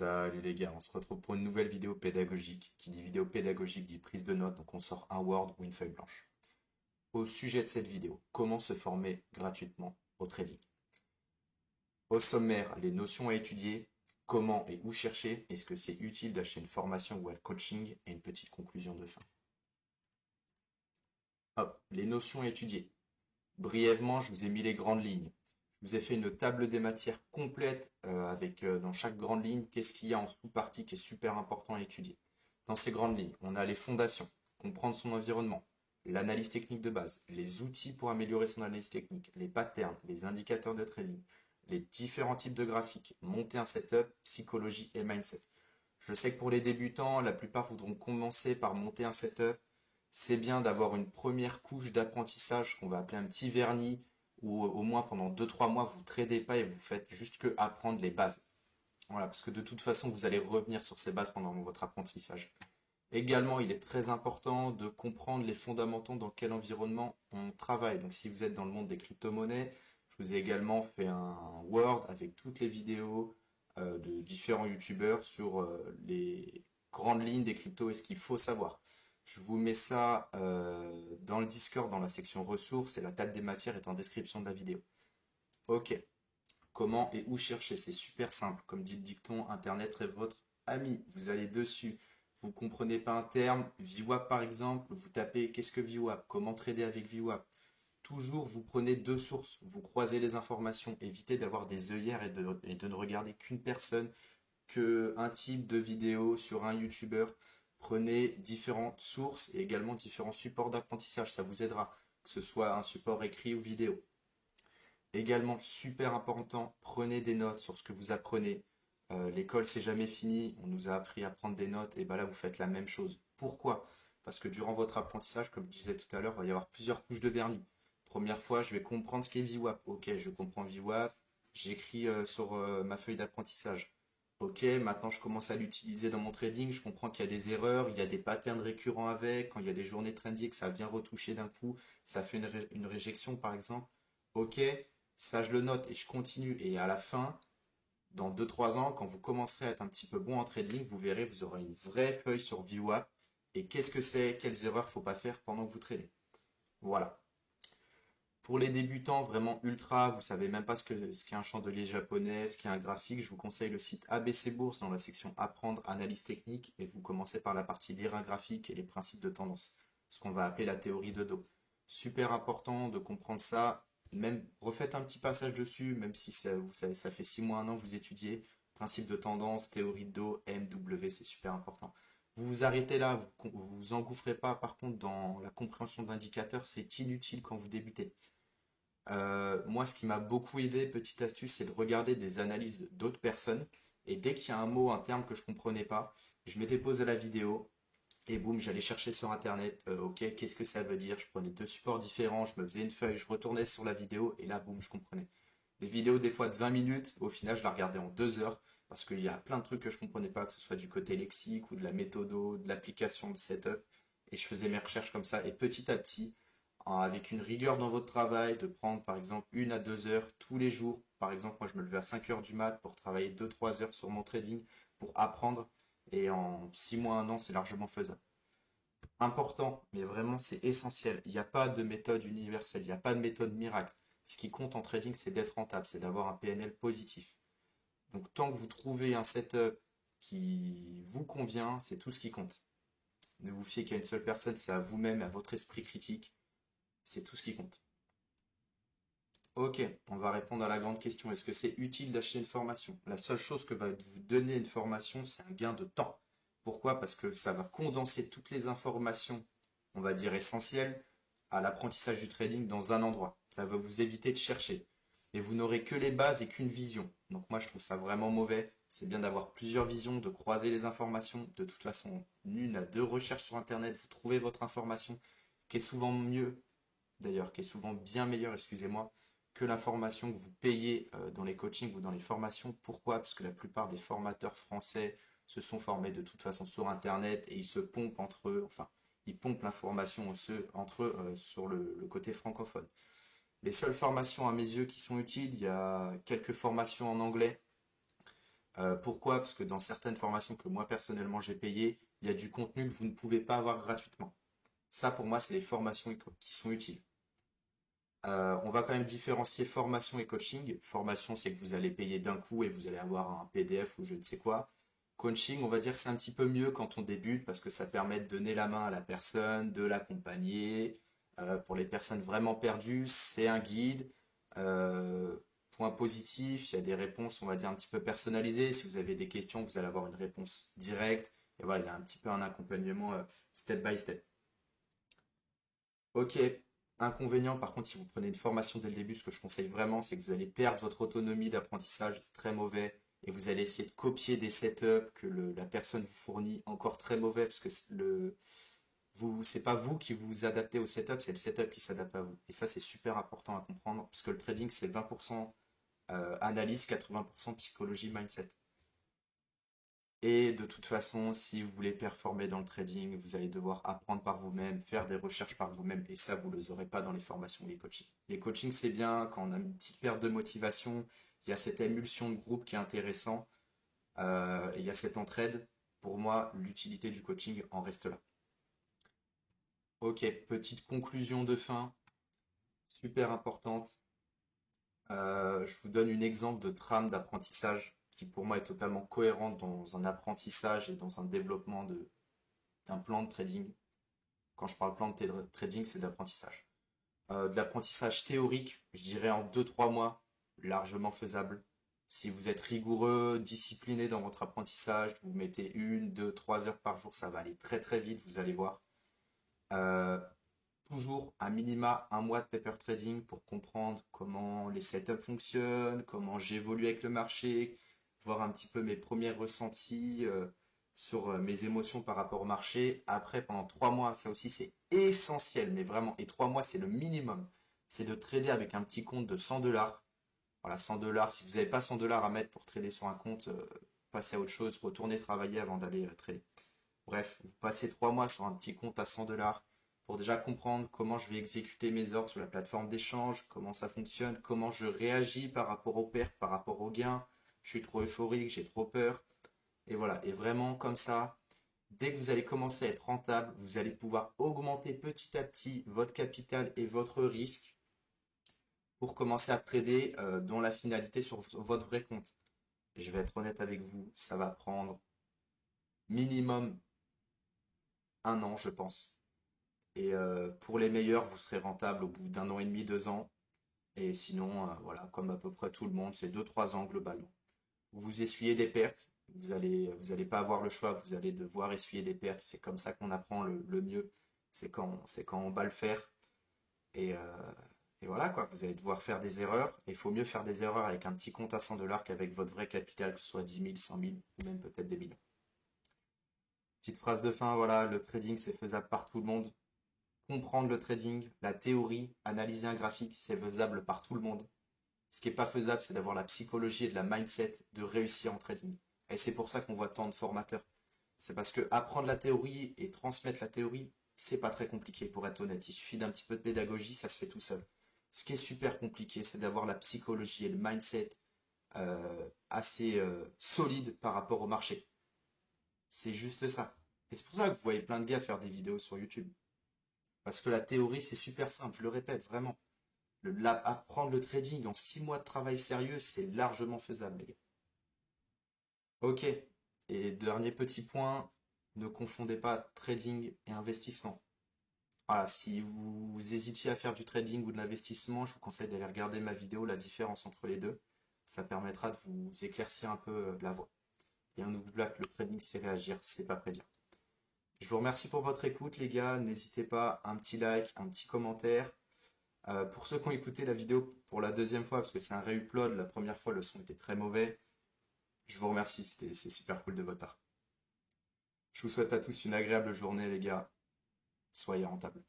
Salut les gars, on se retrouve pour une nouvelle vidéo pédagogique. Qui dit vidéo pédagogique dit prise de notes, donc on sort un Word ou une feuille blanche. Au sujet de cette vidéo, comment se former gratuitement au trading. Au sommaire, les notions à étudier, comment et où chercher, est-ce que c'est utile d'acheter une formation ou un coaching, et une petite conclusion de fin. Hop, les notions à étudier. Brièvement, je vous ai mis les grandes lignes. Je vous ai fait une table des matières complète avec dans chaque grande ligne, qu'est-ce qu'il y a en sous-partie qui est super important à étudier. Dans ces grandes lignes, on a les fondations, comprendre son environnement, l'analyse technique de base, les outils pour améliorer son analyse technique, les patterns, les indicateurs de trading, les différents types de graphiques, monter un setup, psychologie et mindset. Je sais que pour les débutants, la plupart voudront commencer par monter un setup. C'est bien d'avoir une première couche d'apprentissage qu'on va appeler un petit vernis, où au moins pendant 2-3 mois, vous ne tradez pas et vous faites juste que apprendre les bases. Voilà, parce que de toute façon, vous allez revenir sur ces bases pendant votre apprentissage. Également, il est très important de comprendre les fondamentaux dans quel environnement on travaille. Donc, si vous êtes dans le monde des crypto-monnaies, je vous ai également fait un Word avec toutes les vidéos de différents youtubeurs sur les grandes lignes des cryptos et ce qu'il faut savoir. Je vous mets ça dans le Discord, dans la section ressources, et la table des matières est en description de la vidéo. Ok. Comment et où chercher? C'est super simple. Comme dit le dicton, Internet est votre ami. Vous allez dessus. Vous comprenez pas un terme, VWAP par exemple, vous tapez qu'est-ce que VWAP? Comment trader avec VWAP? Toujours, vous prenez deux sources, vous croisez les informations, évitez d'avoir des œillères et de ne regarder qu'une personne, qu'un type de vidéo sur un YouTuber. Prenez différentes sources et également différents supports d'apprentissage, ça vous aidera, que ce soit un support écrit ou vidéo. Également, super important, prenez des notes sur ce que vous apprenez. L'école, c'est jamais fini. On nous a appris à prendre des notes, et ben là, vous faites la même chose. Pourquoi? Parce que durant votre apprentissage, comme je disais tout à l'heure, il va y avoir plusieurs couches de vernis. Première fois, je vais comprendre ce qu'est VWAP. Ok, je comprends VWAP. J'écris sur ma feuille d'apprentissage. Ok, maintenant je commence à l'utiliser dans mon trading. Je comprends qu'il y a des erreurs, il y a des patterns récurrents avec. Quand il y a des journées trendy et que ça vient retoucher d'un coup, ça fait une réjection par exemple. Ok, ça je le note et je continue. Et à la fin, dans 2-3 ans, quand vous commencerez à être un petit peu bon en trading, vous verrez, vous aurez une vraie feuille sur VWAP. Et qu'est-ce que c'est, quelles erreurs faut pas faire pendant que vous tradez. Voilà. Pour les débutants vraiment ultra, vous savez même pas ce qu'est un chandelier japonais, ce qu'est un graphique, je vous conseille le site ABC Bourse dans la section Apprendre, analyse technique, et vous commencez par la partie lire un graphique et les principes de tendance, ce qu'on va appeler la théorie de dos. Super important de comprendre ça, même refaites un petit passage dessus, même si ça, vous savez, ça fait 6 mois, un an que vous étudiez, principe de tendance, théorie de dos, MW, c'est super important. Vous vous arrêtez là, vous vous engouffrez pas par contre dans la compréhension d'indicateurs, c'est inutile quand vous débutez. Moi, ce qui m'a beaucoup aidé, petite astuce, c'est de regarder des analyses d'autres personnes. Et dès qu'il y a un mot, un terme que je comprenais pas, je m'étais posé la vidéo et boum, j'allais chercher sur internet. Ok, qu'est-ce que ça veut dire? Je prenais deux supports différents, je me faisais une feuille, je retournais sur la vidéo et là, boum, je comprenais. Des vidéos des fois de 20 minutes, au final, je la regardais en 2 heures parce qu'il y a plein de trucs que je comprenais pas, que ce soit du côté lexique ou de la méthodo, de l'application, de setup. Et je faisais mes recherches comme ça. Et petit à petit, avec une rigueur dans votre travail, de prendre par exemple 1 à 2 heures tous les jours. Par exemple, moi je me levais à 5 heures du mat pour travailler 2-3 heures sur mon trading pour apprendre. Et en 6 mois, un an, c'est largement faisable. Important, mais vraiment c'est essentiel. Il n'y a pas de méthode universelle, il n'y a pas de méthode miracle. Ce qui compte en trading, c'est d'être rentable, c'est d'avoir un PNL positif. Donc tant que vous trouvez un setup qui vous convient, c'est tout ce qui compte. Ne vous fiez qu'à une seule personne, c'est à vous-même, à votre esprit critique. C'est tout ce qui compte. Ok, on va répondre à la grande question. Est-ce que c'est utile d'acheter une formation? La seule chose que va vous donner une formation, c'est un gain de temps. Pourquoi? Parce que ça va condenser toutes les informations, on va dire essentielles, à l'apprentissage du trading dans un endroit. Ça va vous éviter de chercher. Et vous n'aurez que les bases et qu'une vision. Donc moi, je trouve ça vraiment mauvais. C'est bien d'avoir plusieurs visions, de croiser les informations. De toute façon, une à deux recherches sur Internet, vous trouvez votre information, qui est souvent mieux d'ailleurs, qui est souvent bien meilleur, excusez-moi, que la formation que vous payez dans les coachings ou dans les formations. Pourquoi? Parce que la plupart des formateurs français se sont formés de toute façon sur Internet et ils se pompent entre eux, enfin, ils pompent l'information entre eux sur le côté francophone. Les seules formations à mes yeux qui sont utiles, il y a quelques formations en anglais, Pourquoi? Parce que dans certaines formations que moi personnellement j'ai payées, il y a du contenu que vous ne pouvez pas avoir gratuitement. Ça, pour moi, c'est les formations qui sont utiles. On va quand même différencier formation et coaching. Formation, c'est que vous allez payer d'un coup et vous allez avoir un PDF ou je ne sais quoi. Coaching, on va dire que c'est un petit peu mieux quand on débute parce que ça permet de donner la main à la personne, de l'accompagner. Pour les personnes vraiment perdues, c'est un guide. Euh, Point positif, il y a des réponses, on va dire, un petit peu personnalisées. Si vous avez des questions, vous allez avoir une réponse directe. Et voilà, il y a un petit peu un accompagnement step by step. Ok, inconvénient par contre si vous prenez une formation dès le début, ce que je conseille vraiment, c'est que vous allez perdre votre autonomie d'apprentissage, c'est très mauvais, et vous allez essayer de copier des setups que la personne vous fournit, encore très mauvais, parce que c'est pas vous qui vous adaptez au setup, c'est le setup qui s'adapte à vous. Et ça c'est super important à comprendre, parce que le trading c'est 20% analyse, 80% psychologie, mindset. Et de toute façon, si vous voulez performer dans le trading, vous allez devoir apprendre par vous-même, faire des recherches par vous-même, et ça, vous ne les aurez pas dans les formations ou les coachings. Les coachings, c'est bien, quand on a une petite perte de motivation, il y a cette émulsion de groupe qui est intéressant, et il y a cette entraide. Pour moi, l'utilité du coaching en reste là. Ok, petite conclusion de fin, super importante. Je vous donne un exemple de trame d'apprentissage qui pour moi est totalement cohérente dans un apprentissage et dans un développement d'un plan de trading. Quand je parle plan de trading, c'est d'apprentissage. De l'apprentissage théorique, je dirais en 2 3 mois, largement faisable. Si vous êtes rigoureux, discipliné dans votre apprentissage, vous mettez 1 2 3 heures par jour, ça va aller très très vite, vous allez voir. Euh, Toujours à minima un mois de paper trading pour comprendre comment les setups fonctionnent, comment j'évolue avec le marché, voir un petit peu mes premiers ressentis sur mes émotions par rapport au marché. Après, pendant 3 mois, ça aussi c'est essentiel, mais vraiment, et 3 mois c'est le minimum, c'est de trader avec un petit compte de 100 dollars. Voilà, 100 dollars, si vous n'avez pas 100 dollars à mettre pour trader sur un compte, passez à autre chose, retournez travailler avant d'aller trader. Bref, vous passez 3 mois sur un petit compte à 100 dollars pour déjà comprendre comment je vais exécuter mes ordres sur la plateforme d'échange, comment ça fonctionne, comment je réagis par rapport aux pertes, par rapport aux gains. Je suis trop euphorique, j'ai trop peur. Et voilà, et vraiment comme ça, dès que vous allez commencer à être rentable, vous allez pouvoir augmenter petit à petit votre capital et votre risque pour commencer à trader dans la finalité sur votre vrai compte. Et je vais être honnête avec vous, ça va prendre minimum 1 an, je pense. Et pour les meilleurs, vous serez rentable au bout d'1 an et demi, 2 ans. Et sinon, voilà, comme à peu près tout le monde, c'est 2 3 ans globalement. Vous essuyez des pertes, vous allez pas avoir le choix, vous allez devoir essuyer des pertes. C'est comme ça qu'on apprend le mieux. C'est quand on bat le fer. Et, euh, et voilà quoi, vous allez devoir faire des erreurs. Et il faut mieux faire des erreurs avec un petit compte à 100 dollars qu'avec votre vrai capital, que ce soit 10 000, 100 000 ou même peut-être des millions. Petite phrase de fin, voilà, le trading c'est faisable par tout le monde. Comprendre le trading, la théorie, analyser un graphique, c'est faisable par tout le monde. Ce qui n'est pas faisable, c'est d'avoir la psychologie et de la mindset de réussir en trading. Et c'est pour ça qu'on voit tant de formateurs. C'est parce que apprendre la théorie et transmettre la théorie, c'est pas très compliqué pour être honnête. Il suffit d'un petit peu de pédagogie, ça se fait tout seul. Ce qui est super compliqué, c'est d'avoir la psychologie et le mindset assez solide par rapport au marché. C'est juste ça. Et c'est pour ça que vous voyez plein de gars faire des vidéos sur YouTube. Parce que la théorie, c'est super simple, je le répète vraiment. Apprendre le trading en 6 mois de travail sérieux, c'est largement faisable, les gars. Ok. Et dernier petit point, ne confondez pas trading et investissement. Voilà, si vous hésitiez à faire du trading ou de l'investissement, je vous conseille d'aller regarder ma vidéo, la différence entre les deux. Ça permettra de vous éclaircir un peu la voie. Et on n'oublie pas que le trading, c'est réagir, c'est pas prédire. Je vous remercie pour votre écoute, les gars. N'hésitez pas, un petit like, un petit commentaire. Pour ceux qui ont écouté la vidéo pour la deuxième fois, parce que c'est un réupload, la première fois le son était très mauvais, je vous remercie, c'est super cool de votre part. Je vous souhaite à tous une agréable journée les gars, soyez rentables.